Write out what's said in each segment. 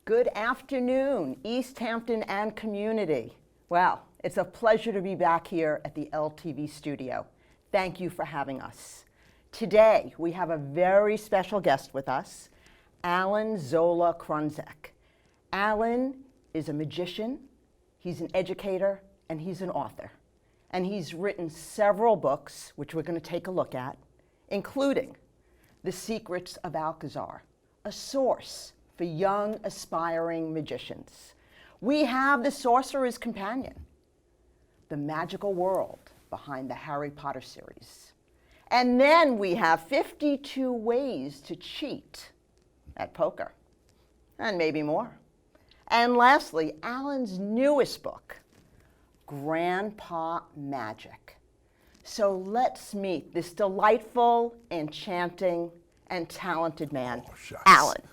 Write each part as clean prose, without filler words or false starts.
Good afternoon, East Hampton and community. Well, it's a pleasure to be back here at the LTV studio. Thank you for having us. Today, we have a very special guest with us, Allan Zola Kronzek. Allan is a magician, he's an educator, and he's an author. And he's written several books, which we're going to take a look at, including The Secrets of Alcazar, a source for young, aspiring magicians. We have The Sorcerer's Companion, the magical world behind the Harry Potter series. And then we have 52 ways to cheat at poker, and maybe more. And lastly, Allan's newest book, Grandpa Magic. So let's meet this delightful, enchanting, and talented man, Allan.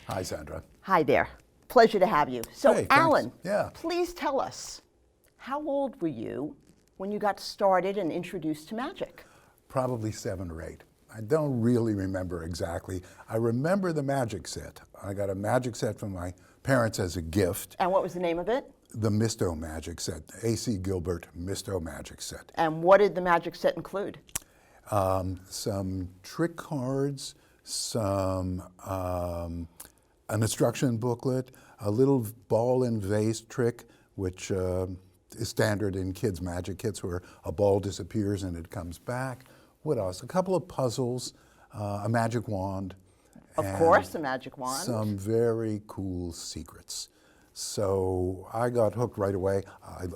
Hi, Sandra. Hi there. Pleasure to have you. So, hey, Allan, yeah. Please tell us, how old were you when you got started and introduced to magic? Probably 7 or 8. I don't really remember exactly. I remember the magic set. I got a magic set from my parents as a gift. And what was the name of it? The Misto Magic Set, A.C. Gilbert Misto Magic Set. And what did the magic set include? Some trick cards, some an instruction booklet, a little ball and vase trick, which is standard in kids' magic kits, where a ball disappears and it comes back. What else? A couple of puzzles, a magic wand. Of course, a magic wand. Some very cool secrets. So I got hooked right away.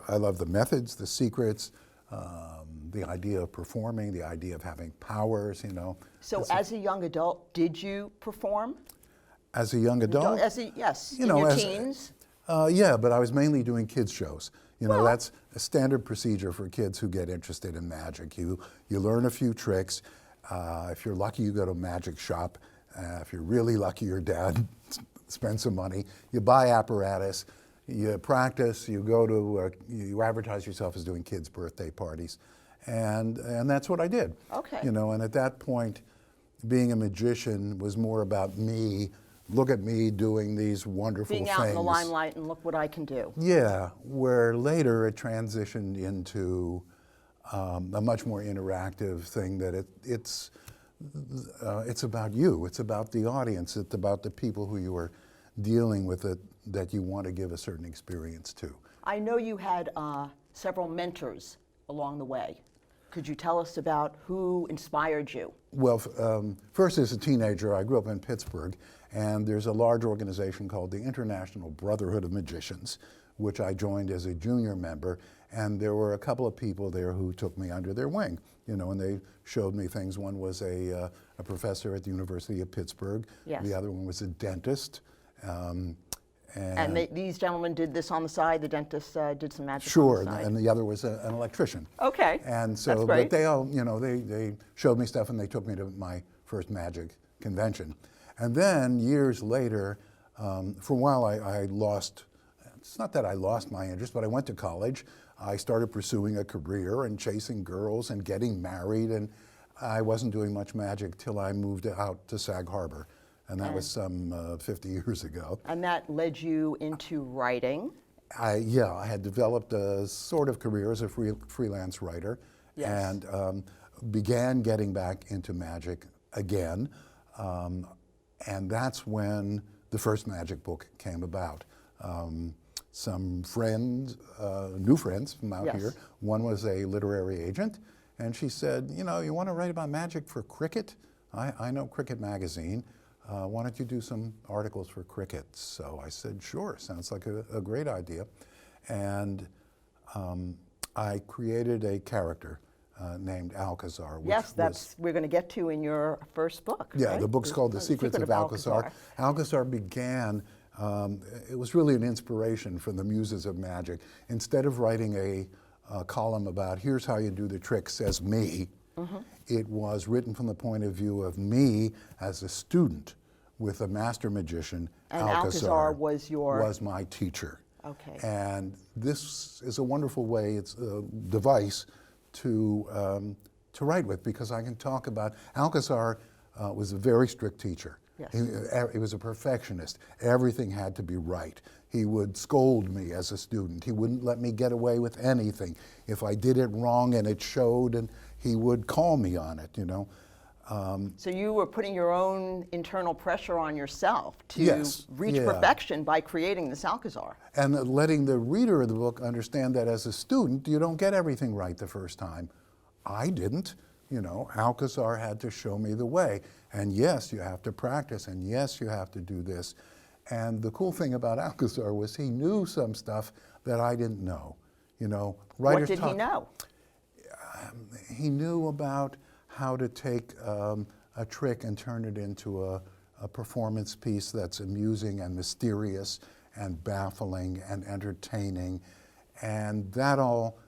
I love the methods, the secrets, the idea of performing, the idea of having powers, you know. So as a young adult, did you perform? As a young adult? Yes, you in know, your teens? Yeah, but I was mainly doing kids' shows. You know, that's a standard procedure for kids who get interested in magic. You learn a few tricks. If you're lucky, you go to a magic shop. If you're really lucky, your dad spends some money. You buy apparatus, you practice, you go to, you advertise yourself as doing kids' birthday parties. And that's what I did. Okay. You know, and at that point, being a magician was more about me. Look at me doing these wonderful things. Being out in the limelight and look what I can do. Yeah, where later it transitioned into a much more interactive thing that it's about you. It's about the audience. It's about the people who you are dealing with that you want to give a certain experience to. I know you had several mentors along the way. Could you tell us about who inspired you? Well, first as a teenager, I grew up in Pittsburgh, and there's a large organization called the International Brotherhood of Magicians, which I joined as a junior member, and there were a couple of people there who took me under their wing, you know, and they showed me things. One was a professor at the University of Pittsburgh. Yes. The other one was a dentist. And these gentlemen did this on the side. The dentist did some magic Sure, on the side. and the other was an electrician. Okay, And so, that's great. but they all, you know, they showed me stuff, and they took me to my first magic convention. And then years later, for a while I lost, it's not that I lost my interest, but I went to college. I started pursuing a career and chasing girls and getting married, and I wasn't doing much magic till I moved out to Sag Harbor. And that was some 50 years ago. And that led you into writing. I had developed a sort of career as a freelance writer. Yes. And began getting back into magic again. And that's when the first magic book came about. Some friends, new friends from out here. One was a literary agent, and she said, you know, you want to write about magic for Cricket? I know Cricket magazine. Why don't you do some articles for Cricket? So I said, sure, sounds like a great idea. And I created a character named Alcazar. Which we're going to get to in your first book. Yeah, right? the book's called The Secrets of Alcazar. Alcazar began, it was really an inspiration from the muses of magic. Instead of writing a column about here's how you do the trick, says me, It was written from the point of view of me as a student with a master magician. And Alcazar was your... was my teacher. Okay. And this is a wonderful way, it's a device to write with, because I can talk about, Alcazar was a very strict teacher. Yes. He was a perfectionist. Everything had to be right. He would scold me as a student. He wouldn't let me get away with anything. If I did it wrong and it showed, and he would call me on it, you know. So you were putting your own internal pressure on yourself to Yes, reach yeah. perfection by creating this Alcazar. And letting the reader of the book understand that as a student, you don't get everything right the first time. I didn't. You know, Alcazar had to show me the way. And yes, you have to practice, and yes, you have to do this. And the cool thing about Alcazar was he knew some stuff that I didn't know. You know, writers What did he know? He knew about how to take a trick and turn it into a performance piece that's amusing and mysterious and baffling and entertaining. And that all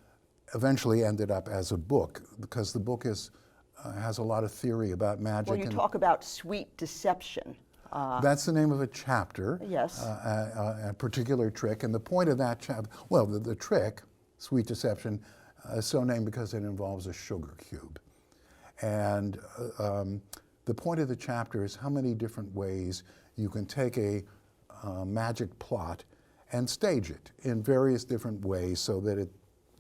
eventually ended up as a book, because the book is, has a lot of theory about magic. Well, you talk about sweet deception. That's the name of a chapter. Yes. A particular trick. And the point of that chapter, well, the trick, Sweet Deception, is so named because it involves a sugar cube. And the point of the chapter is how many different ways you can take a magic plot and stage it in various different ways so that it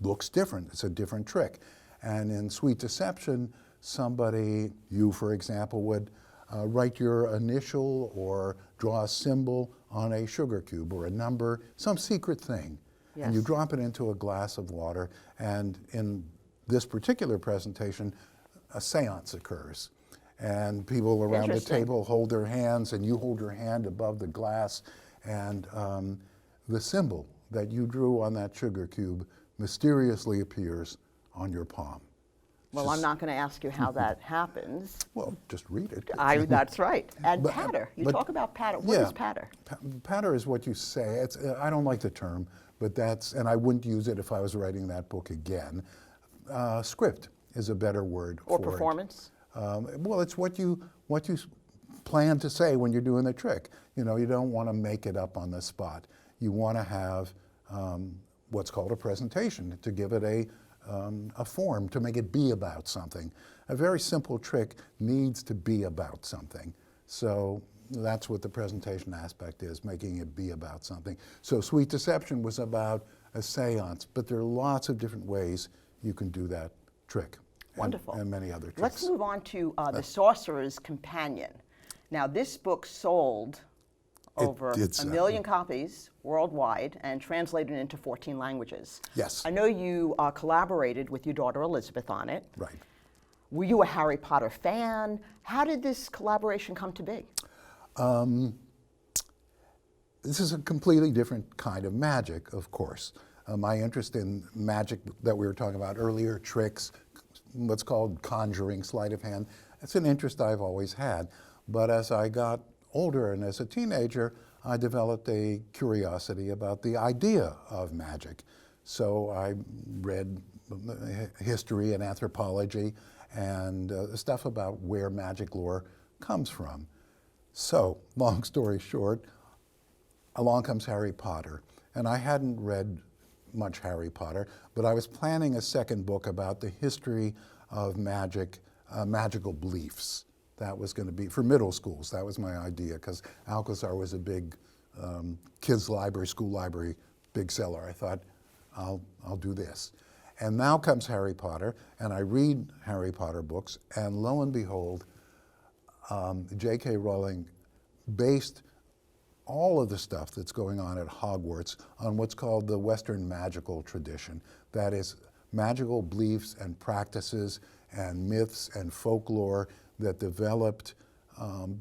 looks different. It's a different trick. And in Sweet Deception, somebody, you for example, would write your initial or draw a symbol on a sugar cube or a number, some secret thing. Yes. And you drop it into a glass of water, and in this particular presentation, a seance occurs. And people around the table hold their hands, and you hold your hand above the glass, and the symbol that you drew on that sugar cube mysteriously appears on your palm. Well, I'm not going to ask you how that happens. Well, just read it. That's right. And But- patter. You but- talk about patter. What yeah. is patter? Patter is what you say. It's, I don't like the term, but that's, and I wouldn't use it if I was writing that book again. Script is a better word Or for it. performance? Well, it's what you plan to say when you're doing the trick. You know, you don't want to make it up on the spot. You want to have what's called a presentation, to give it a form, to make it be about something. A very simple trick needs to be about something. So that's what the presentation aspect is, making it be about something. So Sweet Deception was about a seance, but there are lots of different ways you can do that trick. Wonderful. And many other tricks. Let's move on to The Sorcerer's Companion. Now, this book sold over did a sell. million copies worldwide and translated into 14 languages. Yes. I know you collaborated with your daughter Elizabeth on it. Right. Were you a Harry Potter fan? How did this collaboration come to be? This is a completely different kind of magic, of course. My interest in magic that we were talking about earlier, tricks, what's called conjuring, sleight of hand, it's an interest I've always had. But as I got older and as a teenager, I developed a curiosity about the idea of magic. So I read history and anthropology and stuff about where magic lore comes from. So, long story short, along comes Harry Potter. And I hadn't read much Harry Potter, but I was planning a second book about the history of magic, magical beliefs. That was going to be for middle schools. That was my idea, because Alcazar was a big kids' library, school library, big seller. I thought, I'll do this. And now comes Harry Potter, and I read Harry Potter books, and lo and behold, J.K. Rowling based all of the stuff that's going on at Hogwarts on what's called the Western magical tradition. That is, magical beliefs and practices and myths and folklore that developed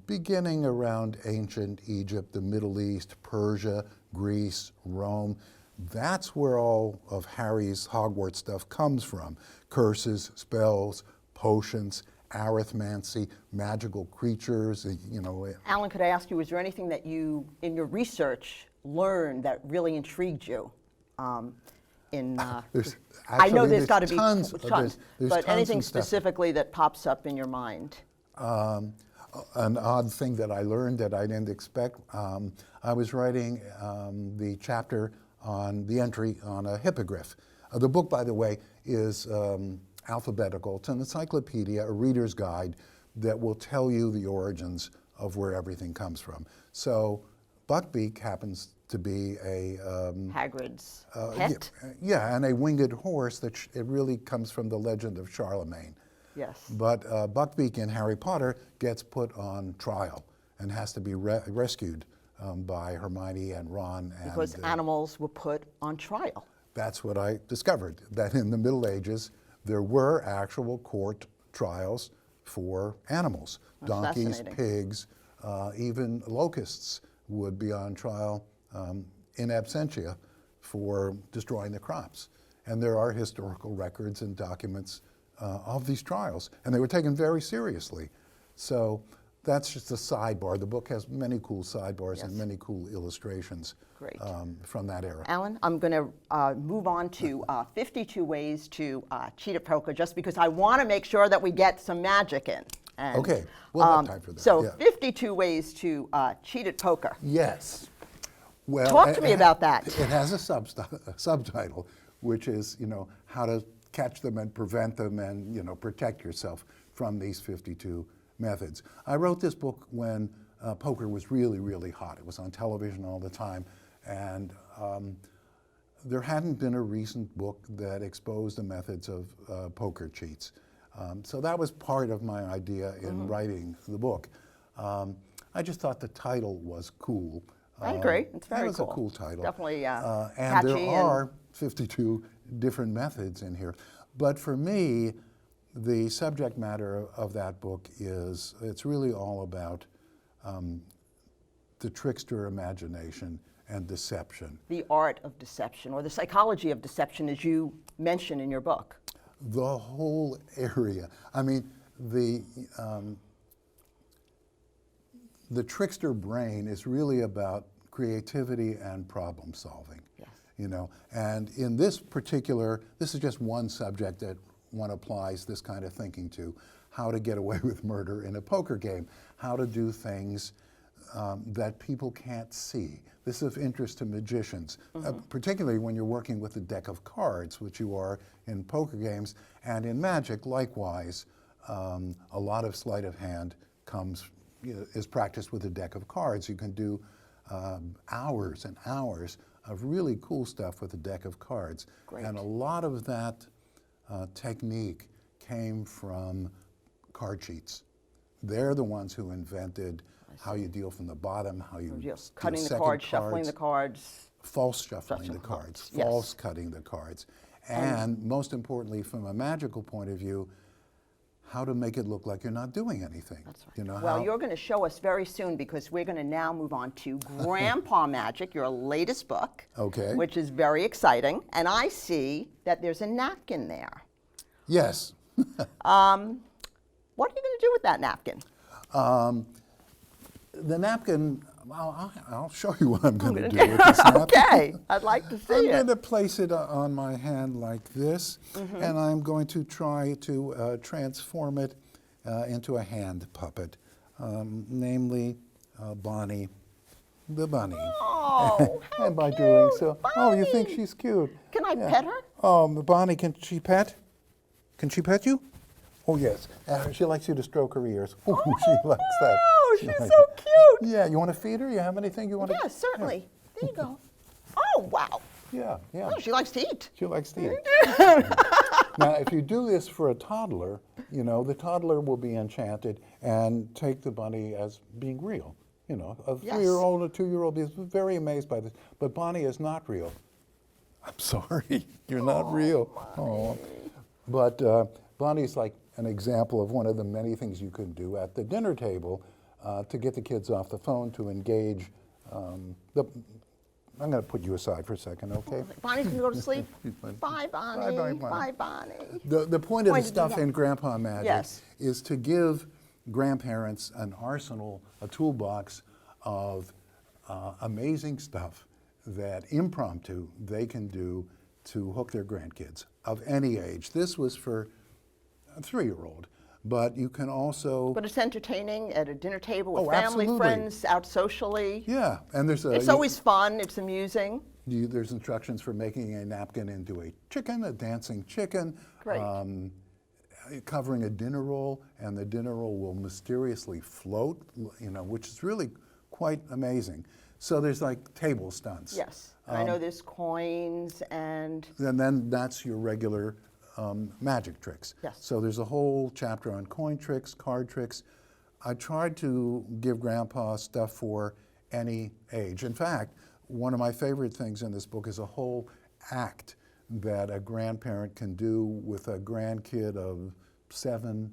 beginning around ancient Egypt, the Middle East, Persia, Greece, Rome. That's where all of Harry's Hogwarts stuff comes from. Curses, spells, potions, arithmancy, magical creatures, you know. Allan, could I ask you, was there anything that you, in your research, learned that really intrigued you in? There's, I know actually, there's got to be tons, tons, there's but tons anything and stuff. specifically that pops up in your mind? An odd thing that I learned that I didn't expect. I was writing the chapter on the entry on a hippogriff. The book, by the way, is alphabetical. It's an encyclopedia, a reader's guide that will tell you the origins of where everything comes from. So Buckbeak happens to be a Hagrid's pet? yeah, and a winged horse that it really comes from the legend of Charlemagne. Yes. But Buckbeak in Harry Potter gets put on trial and has to be rescued by Hermione and Ron. Because animals were put on trial. That's what I discovered, that in the Middle Ages there were actual court trials for animals. That's donkeys, fascinating. pigs, even locusts would be on trial in absentia for destroying the crops. And there are historical records and documents of these trials, and they were taken very seriously. So that's just a sidebar. The book has many cool sidebars and many cool illustrations from that era. Allan, I'm going to move on to 52 ways to cheat at poker, just because I want to make sure that we get some magic in. And, Okay, we'll have time for that. So yeah. 52 ways to cheat at poker. Yes. Well, Talk to me about that. It has a subtitle, which is, how to catch them and prevent them and, protect yourself from these 52 methods. I wrote this book when poker was really, really hot. It was on television all the time, and there hadn't been a recent book that exposed the methods of poker cheats. So that was part of my idea in writing the book. I just thought the title was cool. I agree. It's very cool. It was cool. a cool title. Definitely and catchy. there are 52 different methods in here. But for me, the subject matter of that book it's really all about the trickster imagination and deception. The art of deception, or the psychology of deception, as you mention in your book. The whole area. I mean, the trickster brain is really about creativity and problem solving. Yes. And in this is just one subject that one applies this kind of thinking to: how to get away with murder in a poker game, how to do things that people can't see. This is of interest to magicians, particularly when you're working with a deck of cards, which you are in poker games, and in magic, likewise. A lot of sleight of hand is practiced with a deck of cards. You can do hours and hours of really cool stuff with a deck of cards. Great. And a lot of that technique came from card cheats. They're the ones who invented how you deal from the bottom, how you Just do cutting the second cards, shuffling the cards. false shuffling the Shuffling cards, cards, yes. false cutting the cards, and most importantly, from a magical point of view, how to make it look like you're not doing anything. That's right. You know, Well, you're going to show us very soon, because we're going to now move on to Grandpa Magic, your latest book, Okay. which is very exciting. And I see that there's a napkin there. Yes. What are you going to do with that napkin? The napkin, I'll show you what I'm going to do with this napkin. Okay, I'd like to see I'm it. going to place it on my hand like this, and I'm going to try to transform it into a hand puppet, namely Bonnie the bunny. Oh, how And by cute, doing so, oh, you think Bonnie. she's cute. Can I pet her? Bonnie, can she pet? Can she pet you? Oh, yes. She likes you to stroke her ears. Oh, she likes that. Oh, She she's likes so it. cute. Yeah, you want to feed her? You have anything you want to? Yes, certainly. There you go. Oh, wow. Yeah, yeah. Oh, she likes to eat. She likes to eat. Now, if you do this for a toddler, the toddler will be enchanted and take the bunny as being real. A Yes. 3-year-old or 2-year-old is very amazed by this. But Bonnie is not real. I'm sorry, you're not real. Oh. But Bonnie's like an example of one of the many things you can do at the dinner table to get the kids off the phone, to engage. I'm going to put you aside for a second, okay? Bonnie's going to go to sleep. fine. Bye, Bonnie. Bye, Bonnie. Bye, Bonnie. The point of the Point to do stuff that. in Grandpa Magic Yes. is to give grandparents an arsenal, a toolbox of amazing stuff that impromptu they can do to hook their grandkids of any age. This was for a 3-year-old, but you can also... But it's entertaining at a dinner table with Oh, family, absolutely. friends, out socially. Yeah, and there's It's always fun, it's amusing. there's instructions for making a napkin into a chicken, a dancing chicken. Great. Covering a dinner roll, and the dinner roll will mysteriously float, which is really quite amazing. So there's like table stunts. Yes, and I know there's coins and... And then that's your regular magic tricks. Yes. So there's a whole chapter on coin tricks, card tricks. I tried to give Grandpa stuff for any age. In fact, one of my favorite things in this book is a whole act that a grandparent can do with a grandkid of 7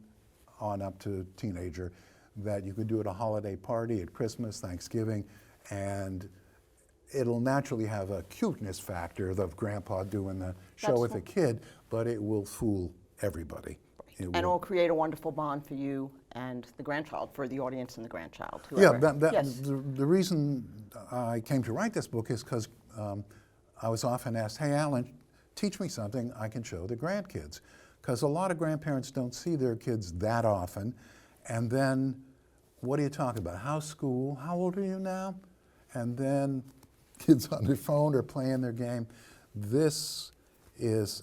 on up to teenager, that you could do at a holiday party, at Christmas, Thanksgiving, and it'll naturally have a cuteness factor of Grandpa doing the show with a kid, but it will fool everybody. And it'll create a wonderful bond for you and the grandchild, for the audience and the grandchild. Yeah, Whoever. Yes. the reason I came to write this book is because I was often asked, hey, Allan, teach me something I can show the grandkids. Because a lot of grandparents don't see their kids that often. And then, what do you talk about? How's school? How old are you now? And then kids on their phone or playing their game. This is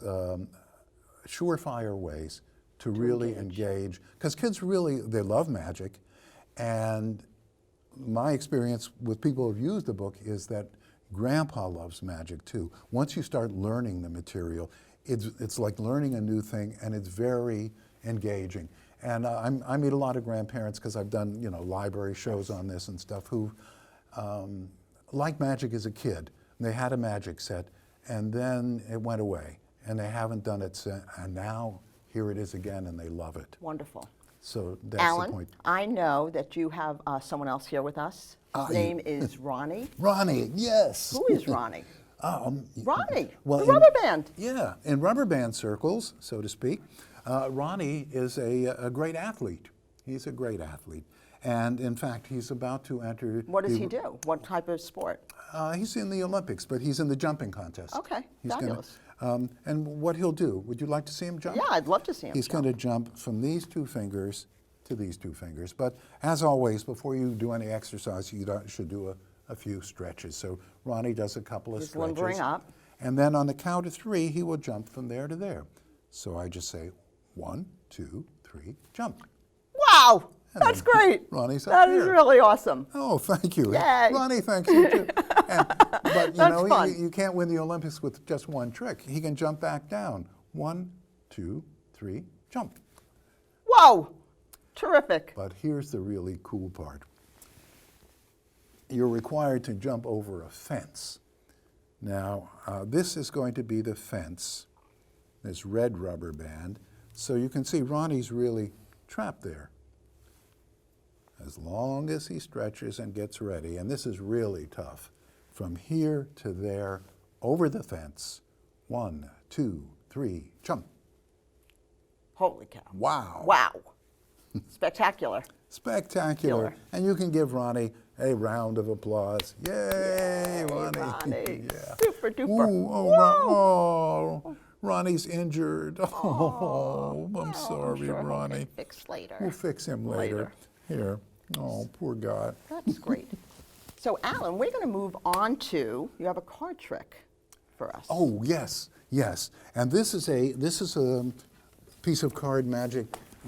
surefire ways to really engage. Because kids really, they love magic. And my experience with people who've used the book is that Grandpa loves magic too. Once you start learning the material, it's like learning a new thing, and it's very engaging. And I meet a lot of grandparents, because I've done library shows on this and stuff, who liked magic as a kid. They had a magic set, and then it went away, and they haven't done it since. And now here it is again, and they love it. Wonderful. So that's Allan, the point. I know that you have someone else here with us. His name is Ronnie. Ronnie, yes. Who is Ronnie? Ronnie, well, the rubber band. Yeah, in rubber band circles, so to speak, Ronnie is a great athlete. He's a great athlete. And in fact, he's about to enter... What does he do? What type of sport? He's in the Olympics, but he's in the jumping contest. Okay, He's fabulous. And what he'll do, would you like to see him jump? Yeah, I'd love to see him He's jump. going to jump from these 2 fingers to these 2 fingers. But as always, before you do any exercise, you should do a few stretches. So Ronnie does a couple of stretches. He's limbering up. And then on the count of 3, he will jump from there to there. So I just say 1, 2, 3, jump. Wow, And that's then great. Ronnie's up That here. is really awesome. Oh, thank you. Yay. Ronnie, thank you too. But That's fun. you can't win the Olympics with just one trick. He can jump back down. 1, 2, 3, jump. Whoa, terrific. But here's the really cool part. You're required to jump over a fence. Now, this is going to be the fence, this red rubber band. So you can see Ronnie's really trapped there. As long as he stretches and gets ready, and this is really tough, from here to there, over the fence, 1, 2, 3, jump. Holy cow. Wow. Wow. Spectacular. Spectacular. And you can give Ronnie a round of applause. Yay, Ronnie. Ronnie. Yeah. Super duper. Ooh, oh, Ronnie's injured. Oh, I'm sorry, sure Ronnie. He'll get fixed later. We'll fix him later. Here. Oh, poor guy. That's great. So, Allan, we're going to move on to, you have a card trick for us. Oh, yes, yes. And this is a piece of card magic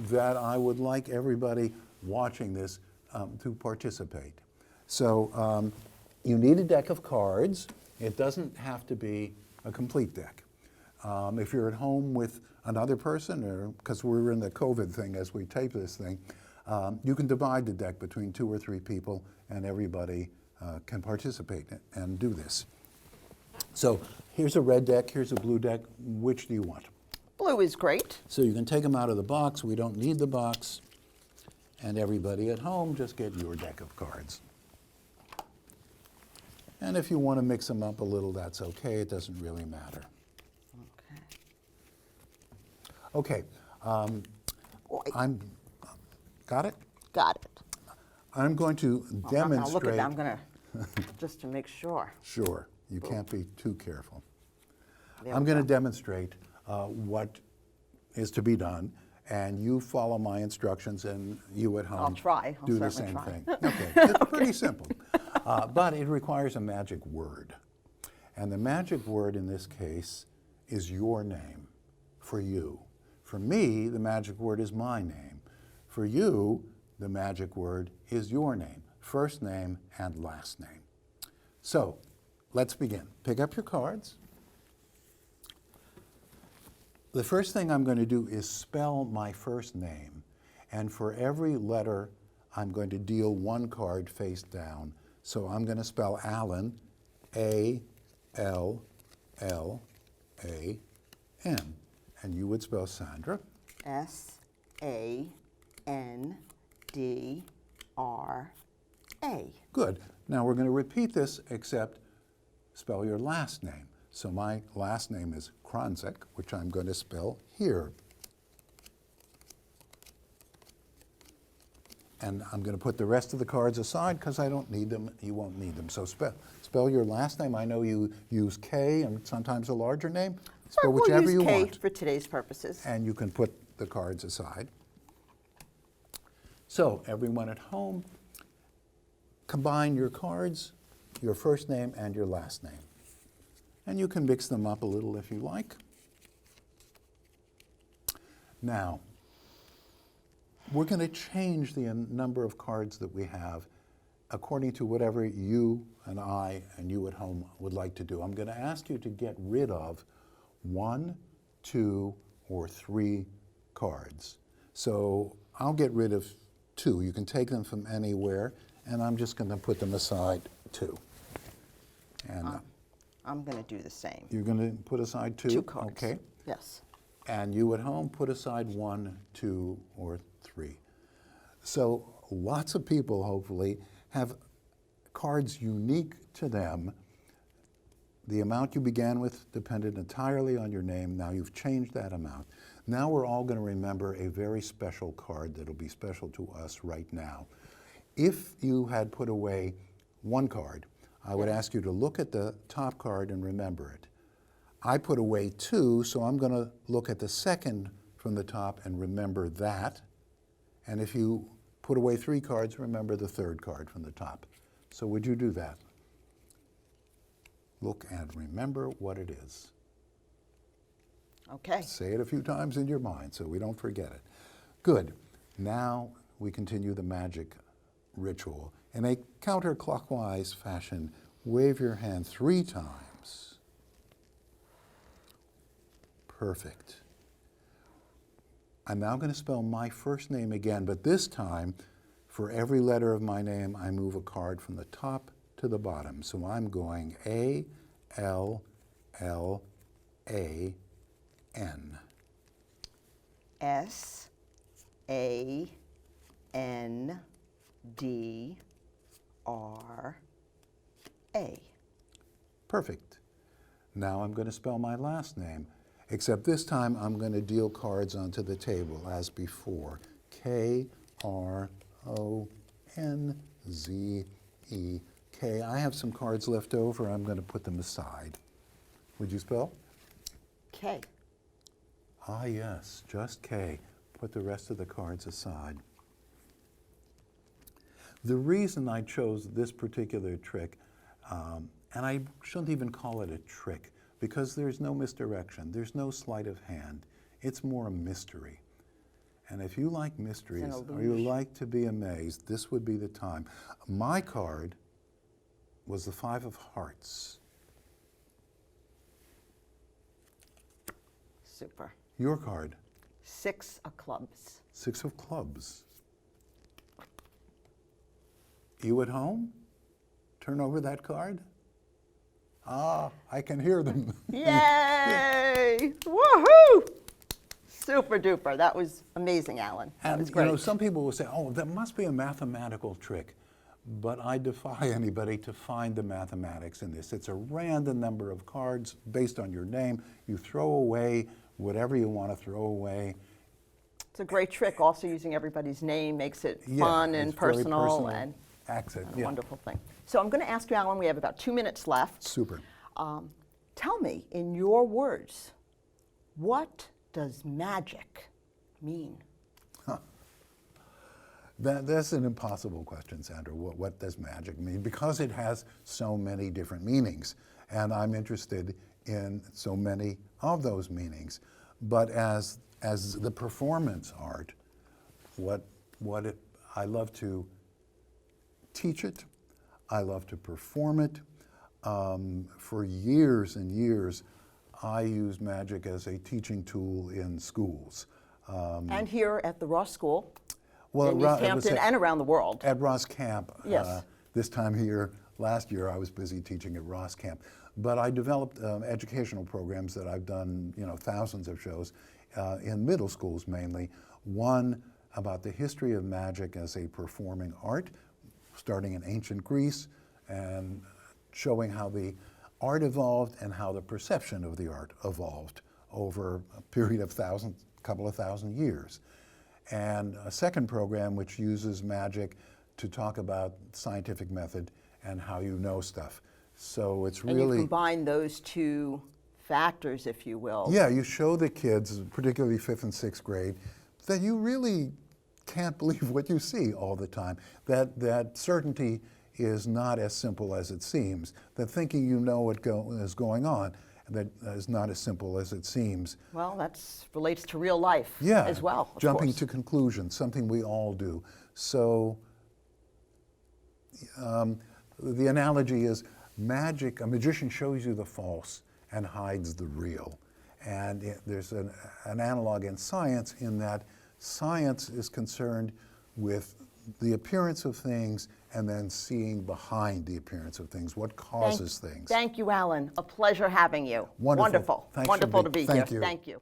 that I would like everybody watching this to participate. So you need a deck of cards. It doesn't have to be a complete deck. If you're at home with another person, or because we're in the COVID thing as we tape this thing, you can divide the deck between 2 or 3 people, and everybody can participate and do this. So here's a red deck, here's a blue deck. Which do you want? Blue is great. So you can take them out of the box. We don't need the box. And everybody at home, just get your deck of cards. And if you want to mix them up a little, that's okay. It doesn't really matter. Okay. Got it? Got it. I'm going to demonstrate. Now look at that. I'm going to, just to make sure. Sure. You can't be too careful. There I'm we going to go. demonstrate what is to be done, and you follow my instructions, and you at home I'll try. I'll do the certainly same try. thing. Okay, it's pretty simple, but it requires a magic word, and the magic word in this case is your name, for you. For me, the magic word is my name. For you, the magic word is your name, first name and last name. So, let's begin. Pick up your cards. The first thing I'm going to do is spell my first name. And for every letter, I'm going to deal one card face down. So I'm going to spell Allan, A-L-L-A-N. And you would spell Sandra. S-A-N-D-R-A. Good. Now we're going to repeat this, except spell your last name. So my last name is Kronzek, which I'm going to spell here. And I'm going to put the rest of the cards aside because I don't need them. You won't need them. So spell your last name. I know you use K and sometimes a larger name. Spell whichever we'll use you K want. for today's purposes. And you can put the cards aside. So everyone at home, combine your cards, your first name and your last name. And you can mix them up a little if you like. Now, we're going to change the number of cards that we have according to whatever you and I and you at home would like to do. I'm going to ask you to get rid of 1, 2, or 3 cards. So I'll get rid of 2. You can take them from anywhere, and I'm just going to put them aside 2. And I'm going to do the same. you're going to put aside 2? 2 cards. Okay. Yes. And you at home put aside 1, 2, or 3. So lots of people, hopefully, have cards unique to them. The amount you began with depended entirely on your name. Now you've changed that amount. Now we're all going to remember a very special card that'll be special to us right now. If you had put away 1 card, I would ask you to look at the top card and remember it. I put away 2, so I'm going to look at the second from the top and remember that. And if you put away 3 cards, remember the 3rd card from the top. So would you do that? Look and remember what it is. Okay. Say it a few times in your mind so we don't forget it. Good. Now we continue the magic ritual. In a counterclockwise fashion, wave your hand 3 times. Perfect. I'm now going to spell my first name again, but this time, for every letter of my name, I move a card from the top to the bottom. So I'm going A-L-L-A-N. S-A-N-D-R-A. Perfect. Now I'm going to spell my last name, except this time I'm going to deal cards onto the table as before. K-R-O-N-Z-E-K. I have some cards left over. I'm going to put them aside. Would you spell? K. Ah, yes, just K. Put the rest of the cards aside. The reason I chose this particular trick, and I shouldn't even call it a trick, because there's no misdirection, there's no sleight of hand. It's more a mystery. And if you like mysteries, or you like to be amazed, this would be the time. My card was the 5 of Hearts. Super. Your card? 6 of Clubs. 6 of Clubs. You at home? Turn over that card. Ah, I can hear them. Yay! Woohoo! Super duper. That was amazing, Allan. That was And great. you know, some people will say, "Oh, that must be a mathematical trick," but I defy anybody to find the mathematics in this. It's a random number of cards based on your name. You throw away whatever you want to throw away. It's a great trick. Also, using everybody's name makes it Yeah, fun and it's very personal and accent. a Yeah. wonderful thing. So I'm going to ask you, Allan, we have about 2 minutes left. Super. Tell me, in your words, what does magic mean? That's an impossible question, Sandra. What does magic mean? Because it has so many different meanings, and I'm interested in so many of those meanings. But as the performance art, I love to teach it. I love to perform it. For years and years, I used magic as a teaching tool in schools. And here at the Ross School, Well, in East Hampton and around the world. At Ross Camp. Yes. This time here, last year, I was busy teaching at Ross Camp. But I developed educational programs that I've done, thousands of shows in middle schools mainly. One about the history of magic as a performing art, starting in ancient Greece and showing how the art evolved and how the perception of the art evolved over a period of couple of thousand years. And a second program which uses magic to talk about scientific method and how you know stuff. So it's really... And you combine those two factors, if you will. Yeah, you show the kids, particularly 5th and 6th grade, that you really can't believe what you see all the time. That certainty is not as simple as it seems. That thinking you know what is going on, that is not as simple as it seems. Well, that relates to real life as well, of jumping course. to conclusions, something we all do. So the analogy is magic, a magician shows you the false and hides the real. And there's an analog in science in that science is concerned with the appearance of things and then seeing behind the appearance of things, what causes things. Thank you, Allan. A pleasure having you. Wonderful. Thanks Wonderful to be thank here. you. Thank you.